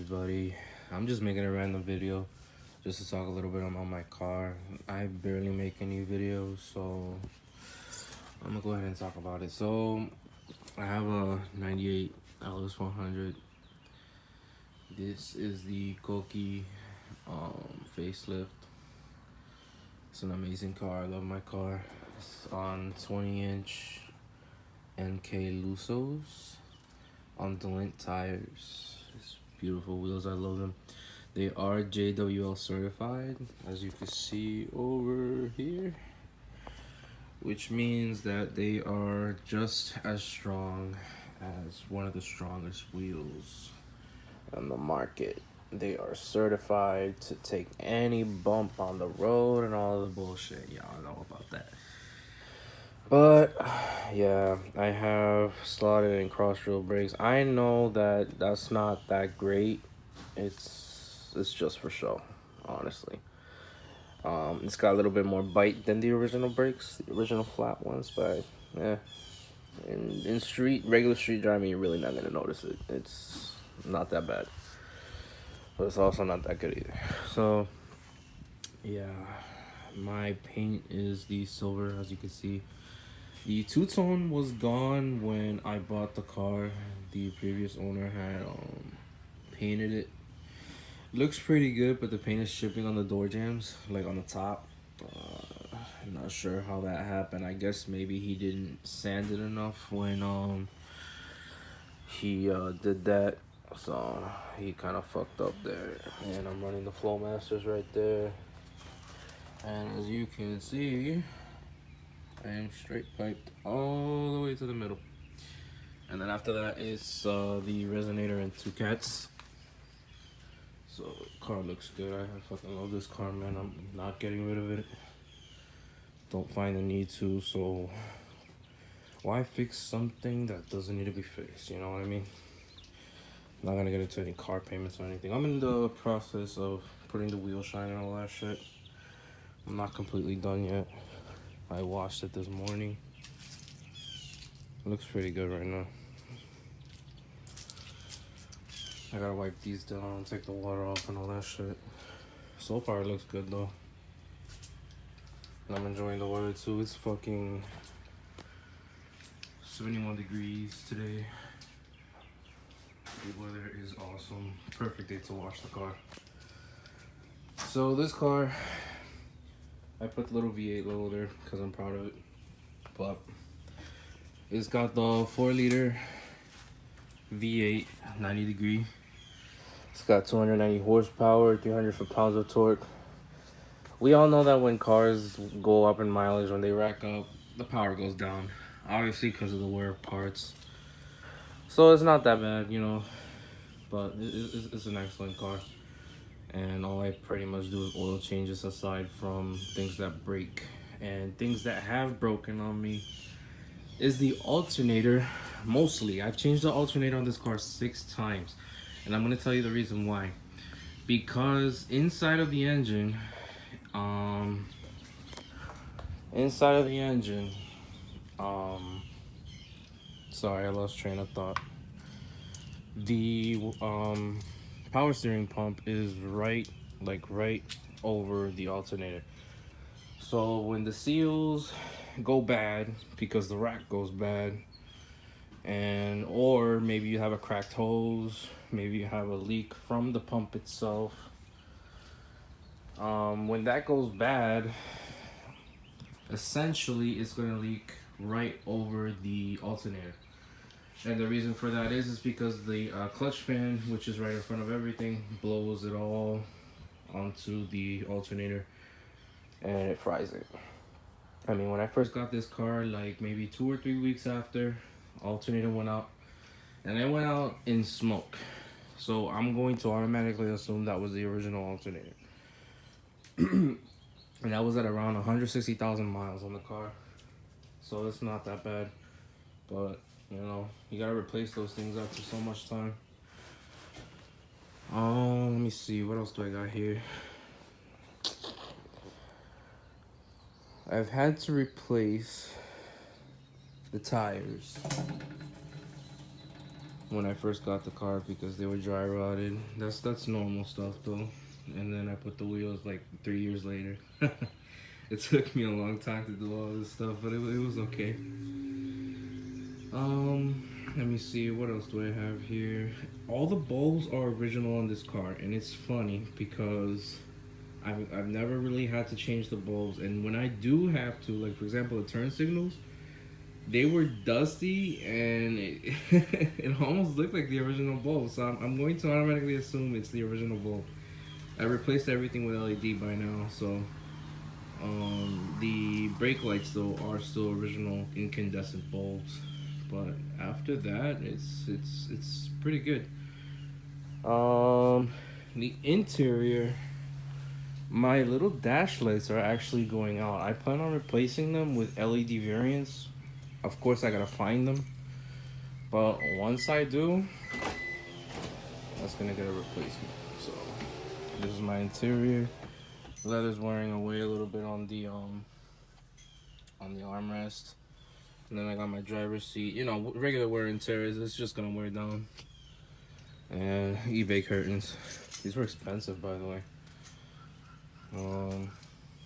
everybody. I'm just making a random video just to talk a little bit about my car. I barely make any videos, so I'm gonna go ahead and talk about it. So I have a 98 LS400. This is the Koki facelift. It's an amazing car. I love my car. It's on 20-inch NK Lusos on Delint tires. It's beautiful wheels. I love them. They are JWL certified, as you can see over here, which means that they are just as strong as one of the strongest wheels on the market. They are certified to take any bump on the road and all the bullshit. Y'all know about that. But yeah, I have slotted and cross drill brakes. I know that that's not that great. It's just for show, honestly. It's got a little bit more bite than the original brakes, the original flat ones, but yeah. In regular street driving, you're really not gonna notice it. It's not that bad, but it's also not that good either. So yeah, my paint is the silver, as you can see. The two-tone was gone when I bought the car. The previous owner had painted it. Looks pretty good, but the paint is chipping on the door jambs, like on the top. I'm not sure how that happened. I guess maybe he didn't sand it enough when he did that. So he kind of fucked up there. And I'm running the Flowmasters right there. And as you can see, I am straight piped all the way to the middle. And then after that is the resonator and two cats. So car looks good. I fucking love this car, man. I'm not getting rid of it. Don't find the need to, so why fix something that doesn't need to be fixed? You know what I mean? I'm not gonna get into any car payments or anything. I'm in the process of putting the wheel shine and all that shit. I'm not completely done yet. I washed it this morning. It looks pretty good right now. I gotta wipe these down, take the water off and all that shit. So far it looks good though. And I'm enjoying the weather too. It's fucking 71 degrees today. The weather is awesome. Perfect day to wash the car. So this car, I put the little V8 logo there because I'm proud of it. But it's got the 4-liter V8 90 degree. It's got 290 horsepower, 300 foot-pounds of torque. We all know that when cars go up in mileage, when they rack up, the power goes down. Obviously because of the wear of parts. So it's not that bad, you know. But it's an excellent car. And all I pretty much do is oil changes aside from things that break. And things that have broken on me is the alternator. Mostly, I've changed the alternator on this car 6 times. And I'm going to tell you the reason why. Because inside of the engine, sorry, I lost train of thought. The power steering pump is right over the alternator. So when the seals go bad because the rack goes bad, and or maybe you have a cracked hose, maybe you have a leak from the pump itself, when that goes bad, essentially it's going to leak right over the alternator. And the reason for that is because the clutch fan, which is right in front of everything, blows it all onto the alternator and it fries it. I mean, when I first got this car, like maybe 2 or 3 weeks after, alternator went out, and it went out in smoke. So I'm going to automatically assume that was the original alternator. And that was at around 160,000 miles on the car. So it's not that bad. But, you know, you gotta replace those things after so much time. Let me see, what else do I got here? I've had to replace the tires when I first got the car because they were dry rotted. That's normal stuff though. And then I put the wheels like 3 years later. It took me a long time to do all this stuff, but it was okay. Let me see, what else do I have here? All the bulbs are original on this car, and it's funny because I've never really had to change the bulbs, and when I do have to, like for example the turn signals, they were dusty and it almost looked like the original bulb, so I'm going to automatically assume it's the original bulb. I replaced everything with LED by now, so the brake lights though are still original incandescent bulbs, but after that it's pretty good. The interior, my little dash lights are actually going out. I plan on replacing them with LED variants. Of course I gotta find them, but once I do, that's gonna get a replacement. So this is my interior. Leather's wearing away a little bit on the armrest. And then I got my driver's seat. You know, regular wear and tear is, it's just gonna wear down. And eBay curtains. These were expensive, by the way.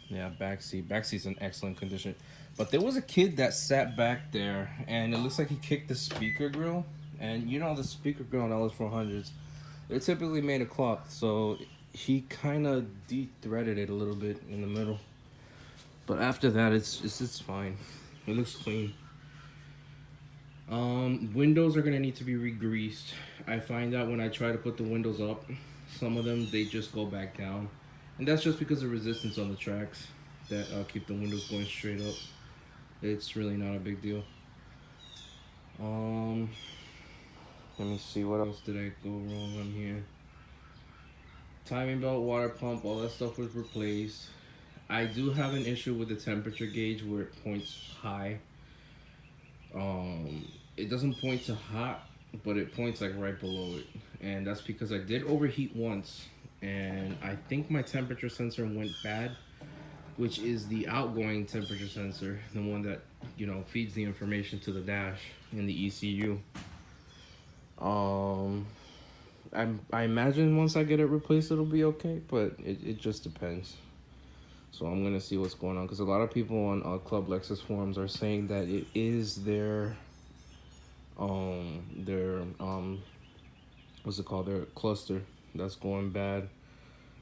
Yeah, back seat. Back seat's in excellent condition. But there was a kid that sat back there, and it looks like he kicked the speaker grill. And you know the speaker grill on LS400s, they're typically made of cloth, so he kind of de-threaded it a little bit in the middle. But after that, it's fine. It looks clean. Windows are gonna need to be re-greased. I find that when I try to put the windows up, some of them they just go back down, and that's just because of resistance on the tracks that keep the windows going straight up. It's really not a big deal. Let me see, what else did I go wrong on here? Timing belt, water pump, all that stuff was replaced. I do have an issue with the temperature gauge where it points high. It doesn't point to hot, but it points like right below it, and that's because I did overheat once, and I think my temperature sensor went bad, which is the outgoing temperature sensor, the one that, you know, feeds the information to the dash in the ECU. I imagine once I get it replaced it'll be okay, but it just depends. So I'm gonna see what's going on, because a lot of people on Club Lexus forums are saying that it is their what's it called, their cluster that's going bad.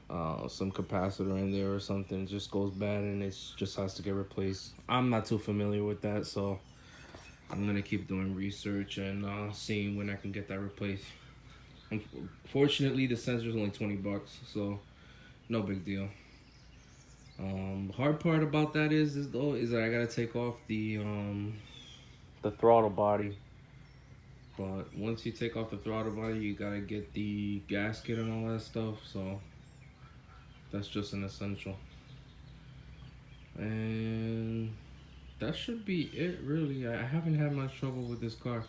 Some capacitor in there or something just goes bad and it just has to get replaced. I'm not too familiar with that, so I'm gonna keep doing research and seeing when I can get that replaced. Unfortunately, the sensor is only 20 bucks, so no big deal. The hard part about that is that I gotta take off the throttle body. But once you take off the throttle body, you gotta get the gasket and all that stuff, so that's just an essential. And that should be it, really. I haven't had much trouble with this car.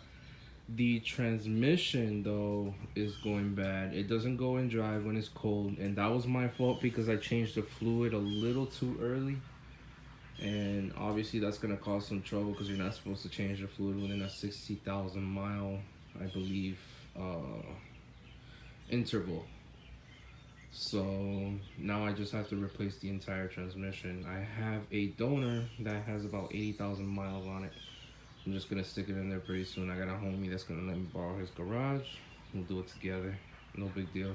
The transmission though is going bad. It doesn't go in drive when it's cold, and that was my fault because I changed the fluid a little too early, and obviously that's gonna cause some trouble because you're not supposed to change the fluid within a 60,000 mile, I believe, interval. So now I just have to replace the entire transmission. I have a donor that has about 80,000 miles on it. I'm just gonna stick it in there pretty soon. I got a homie that's gonna let me borrow his garage. We'll do it together. No big deal.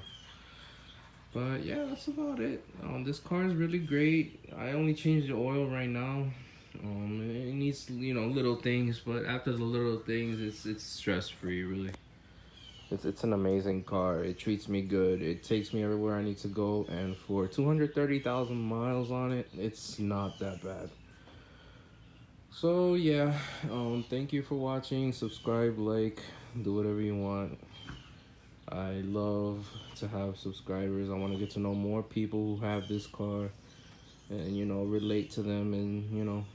But yeah, that's about it. This car is really great. I only changed the oil right now. It needs, you know, little things, but after the little things, it's stress free, really. It's an amazing car. It treats me good. It takes me everywhere I need to go, and for 230,000 miles on it, it's not that bad. So yeah, thank you for watching. Subscribe, like, do whatever you want. I love to have subscribers. I want to get to know more people who have this car and, you know, relate to them and, you know,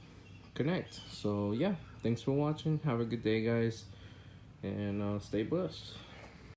connect. So yeah, thanks for watching. Have a good day, guys, and stay blessed.